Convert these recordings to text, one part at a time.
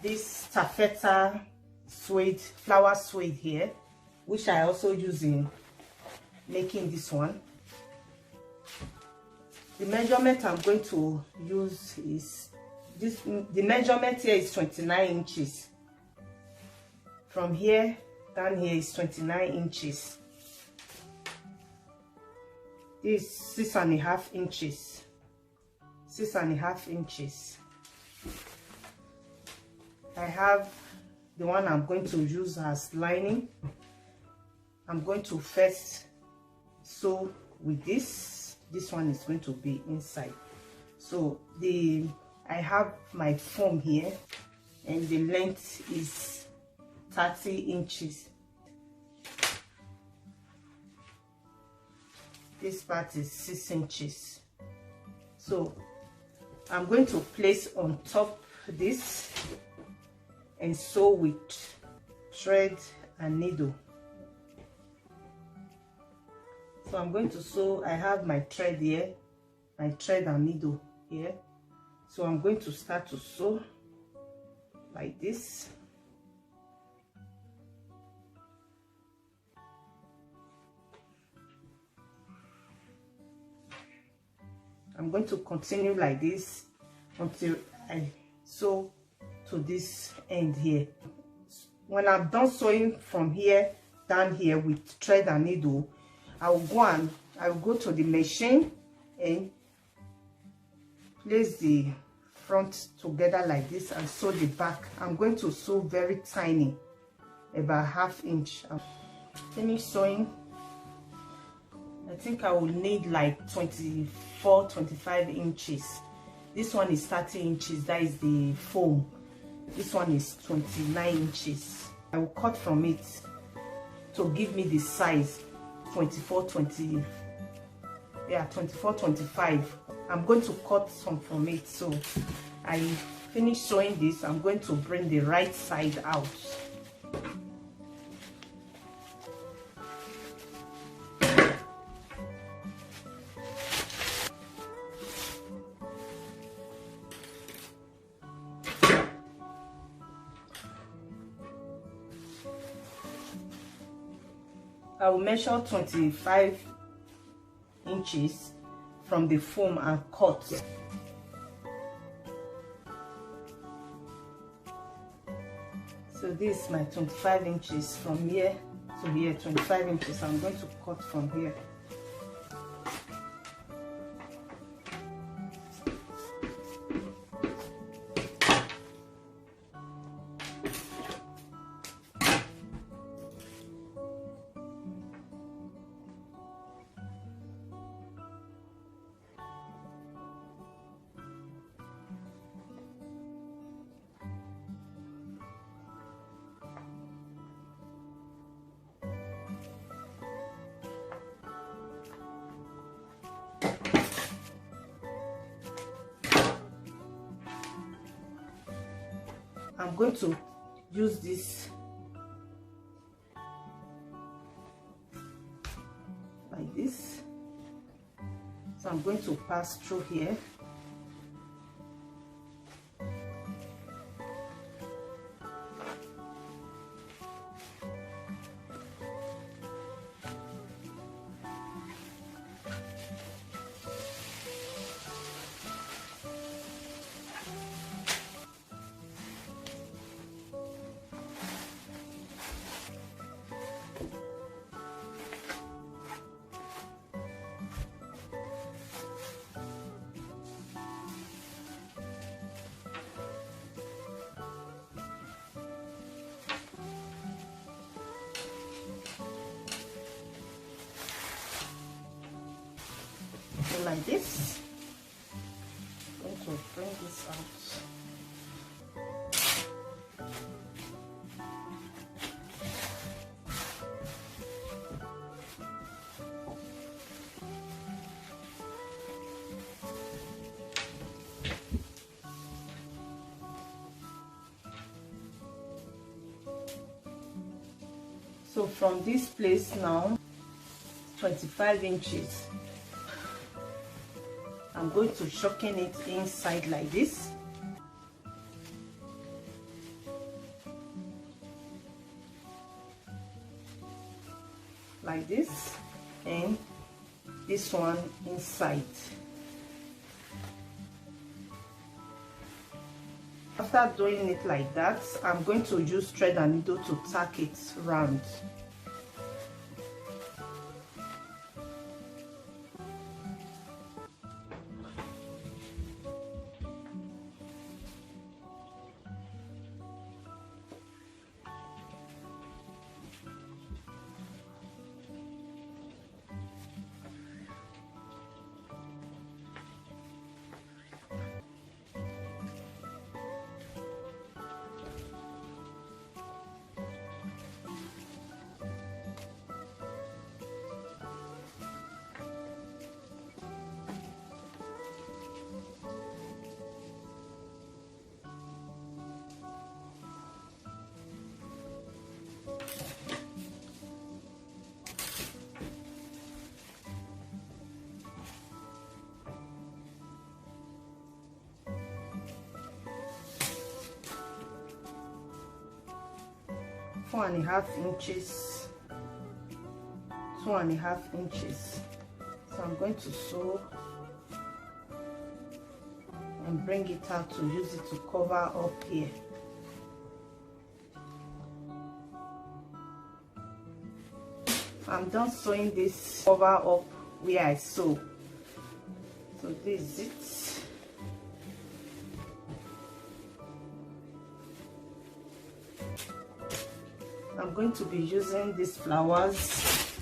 this taffeta suede, flower suede here, which I also use in making this one. The measurement I'm going to use is this. The measurement here is 29 inches. From here down here is 29 inches. This 6.5 inches. 6.5 inches. I have the one I'm going to use as lining. I'm going to first sew with this. This one is going to be inside. So I have my foam here, and the length is 30 inches. This part is 6 inches. So I'm going to place on top this and sew with thread and needle. So I'm going to sew. I have my thread here, my thread and needle here. So I'm going to start to sew like this. I'm going to continue like this until I sew to this end here. When I'm done sewing from here down here with thread and needle, I will go to the machine and place the front together like this and sew the back. I'm going to sew very tiny, about 1/2 inch. Finish sewing. I think I will need like 24-25 inches. This one is 30 inches, that is the foam. This one is 29 inches. I will cut from it to give me the size 24-25. I'm going to cut some from it. So I finish sewing this. I'm going to bring the right side out. I will measure 25 inches from the foam and cut. So this is my 25 inches from here to here, 25 inches. I'm going to cut from here. I'm going to use this like this. So I'm going to pass through here. Like this. I'm going to bring this out. So from this place now, 25 inches. I'm going to shorten it inside like this. like this, and this one inside. After doing it like that, I'm going to use thread and needle to tack it round. Four and a half inches, 2.5 inches. So I'm going to sew and bring it out to use it to cover up here. I'm done sewing this cover up where I sew. So this is it. I'm going to be using these flowers.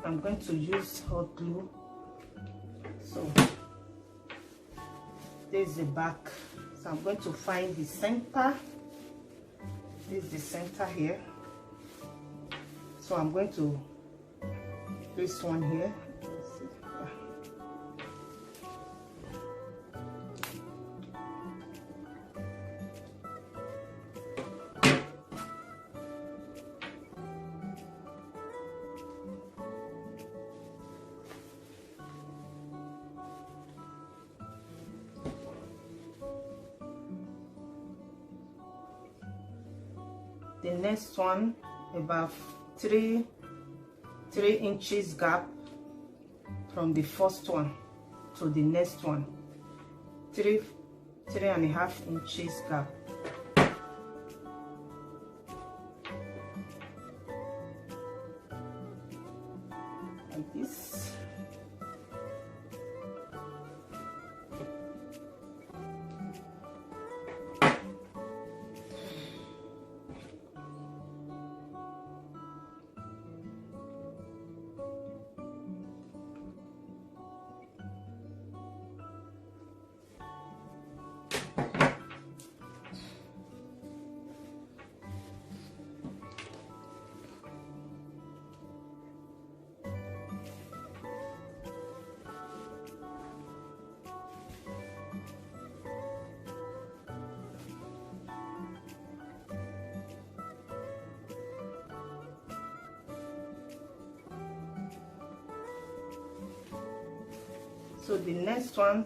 I'm going to use hot glue. So this is the back. So I'm going to find the center. This is the center here. So I'm going to place one here. The next one, about 3 inches gap from the first one to the next one. 3.5 inches gap. Like this. So the next one,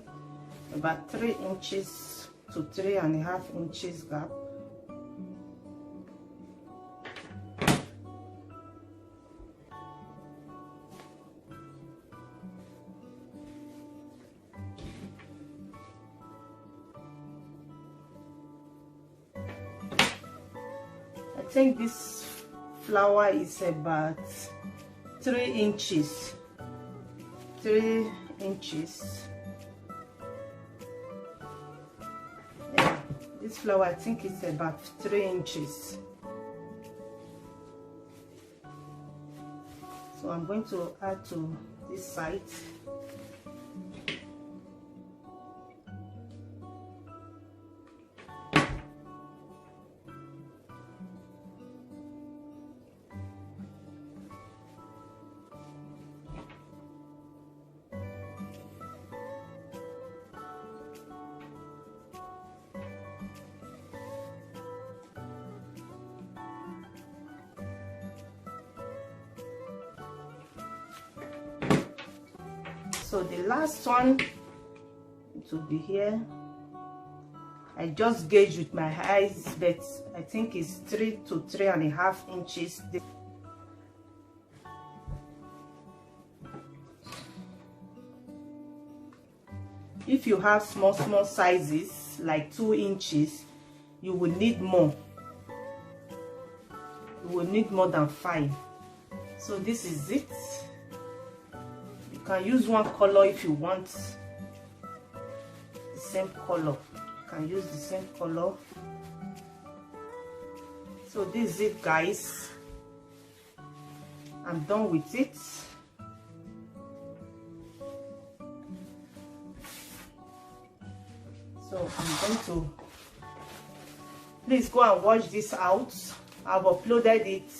about 3 inches to 3.5 inches gap. I think this flower is about 3 inches. 3 inches. Yeah, this flower I think it's about 3 inches. So I'm going to add to this side. So the last one, it will be here. I just gauge with my eyes, but I think it's 3 to 3.5 inches. If you have small sizes like 2 inches, you will need more. You will need more than 5. So this is it. You can use one color if you want the same color. You can use the same color. So this is it, guys. I'm done with it. So I'm going to, please go and watch this out. I've uploaded it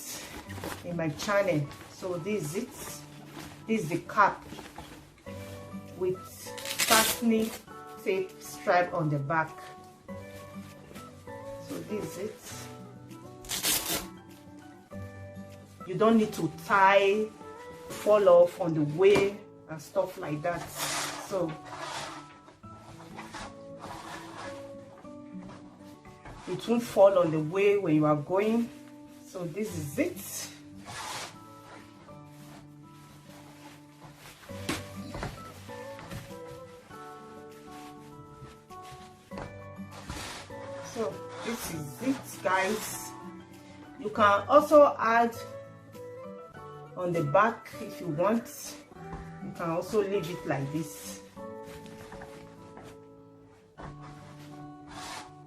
in my channel. So this is it. This is the cap with fastening tape stripe on the back. So this is it. You don't need to tie, fall off on the way and stuff like that. So it won't fall on the way when you are going. So this is it. So this is it, guys. You can also add on the back if you want. You can also leave it like this.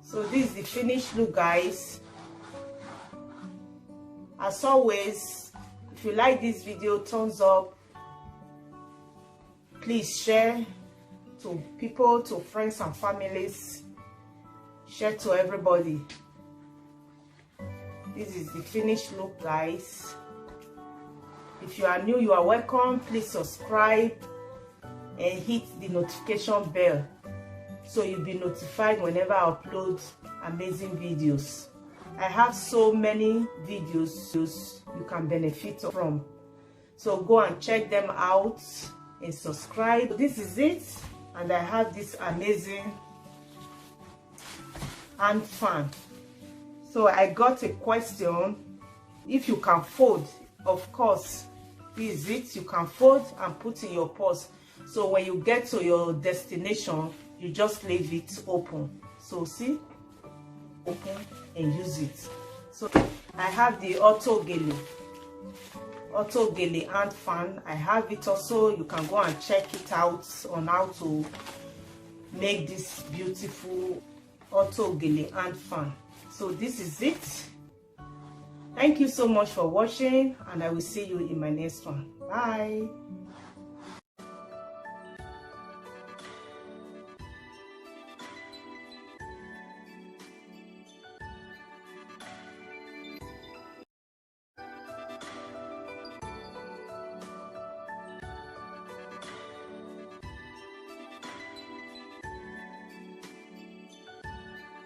So this is the finished look, guys. As always, if you like this video, thumbs up. Please share to people, to friends and families. Share to everybody. This is the finished look, guys. If you are new, you are welcome. Please subscribe and hit the notification bell so you'll be notified whenever I upload amazing videos. I have so many videos you can benefit from. So go and check them out and subscribe. This is it, and I have this amazing hand fan. So I got a question if you can fold. Of course, this is it. You can fold and put in your purse. So when you get to your destination, you just leave it open. So see, open and use it. So I have the auto gele hand fan. I have it also. You can go and check it out on how to make this beautiful auto gele hand fan. So this is it. Thank you so much for watching, and I will see you in my next one. Bye.